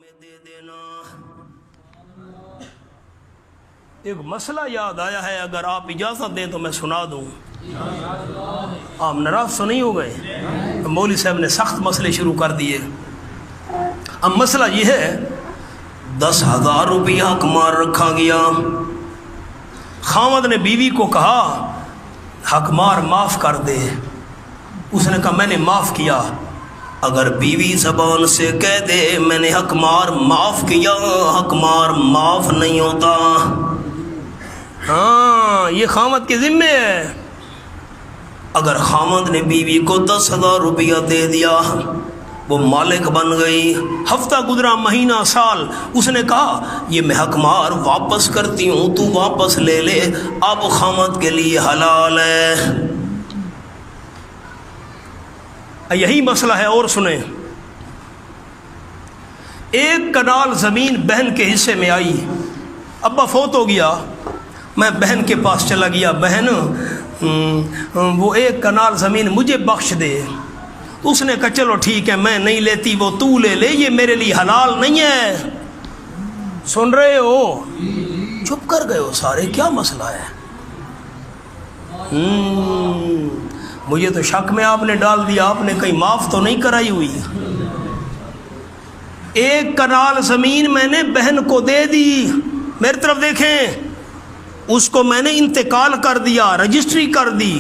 ہمیں دے دینا۔ ایک مسئلہ یاد آیا ہے، اگر آپ اجازت دیں تو میں سنا دوں۔ آپ ناراض تو نہیں ہو گئے؟ مولوی صاحب نے سخت مسئلے شروع کر دیے۔ اب مسئلہ یہ ہے، 10,000 روپیہ حق مار رکھا گیا۔ خاوند نے بیوی کو کہا حق مار معاف کر دے، اس نے کہا میں نے معاف کیا۔ اگر بیوی زبان سے کہہ دے میں نے حق مار معاف کیا، حق مار معاف نہیں ہوتا۔ ہاں، یہ خاوند کے ذمے ہے۔ اگر خاوند نے بیوی کو 10,000 روپیہ دے دیا، وہ مالک بن گئی، ہفتہ گزرا، مہینہ، سال، اس نے کہا یہ میں حق مار واپس کرتی ہوں، تو واپس لے لے، اب خاوند کے لیے حلال ہے۔ یہی مسئلہ ہے، اور سنیں۔ ایک کنال زمین بہن کے حصے میں آئی، ابا فوت ہو گیا، میں بہن کے پاس چلا گیا، بہن وہ 1 کنال زمین مجھے بخش دے۔ اس نے کہا چلو ٹھیک ہے، میں نہیں لیتی، وہ تو لے لے، یہ میرے لیے حلال نہیں ہے۔ سن رہے ہو؟ چپ کر گئے ہو سارے، کیا مسئلہ ہے؟ مجھے تو شک میں آپ نے ڈال دیا، آپ نے کہیں معاف تو نہیں کرائی ہوئی۔ 1 کنال زمین میں نے بہن کو دے دی، میری طرف دیکھیں، اس کو میں نے انتقال کر دیا، رجسٹری کر دی،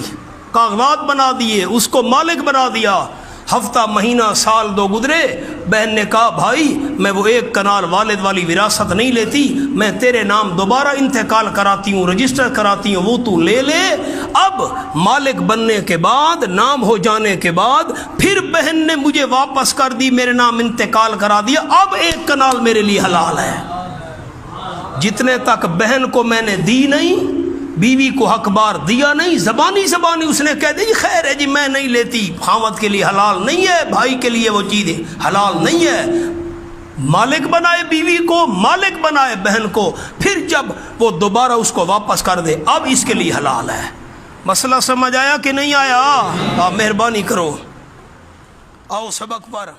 کاغذات بنا دیے، اس کو مالک بنا دیا۔ ہفتہ، مہینہ، سال 2 گزرے، بہن نے کہا بھائی میں وہ 1 کنال والد والی وراثت نہیں لیتی، میں تیرے نام دوبارہ انتقال کراتی ہوں، رجسٹر کراتی ہوں، وہ تو لے لے۔ اب مالک بننے کے بعد، نام ہو جانے کے بعد، پھر بہن نے مجھے واپس کر دی، میرے نام انتقال کرا دیا، اب 1 کنال میرے لیے حلال ہے۔ جتنے تک بہن کو میں نے دی نہیں، بیوی کو حق بار دیا نہیں، زبانی اس نے کہہ دی خیر ہے جی میں نہیں لیتی، خاوند کے لیے حلال نہیں ہے، بھائی کے لیے وہ چیز حلال نہیں ہے۔ مالک بنائے بیوی کو، مالک بنائے بہن کو، پھر جب وہ دوبارہ اس کو واپس کر دے، اب اس کے لیے حلال ہے۔ مسئلہ سمجھ آیا کہ نہیں آیا؟ آپ مہربانی کرو، آؤ سبق پر۔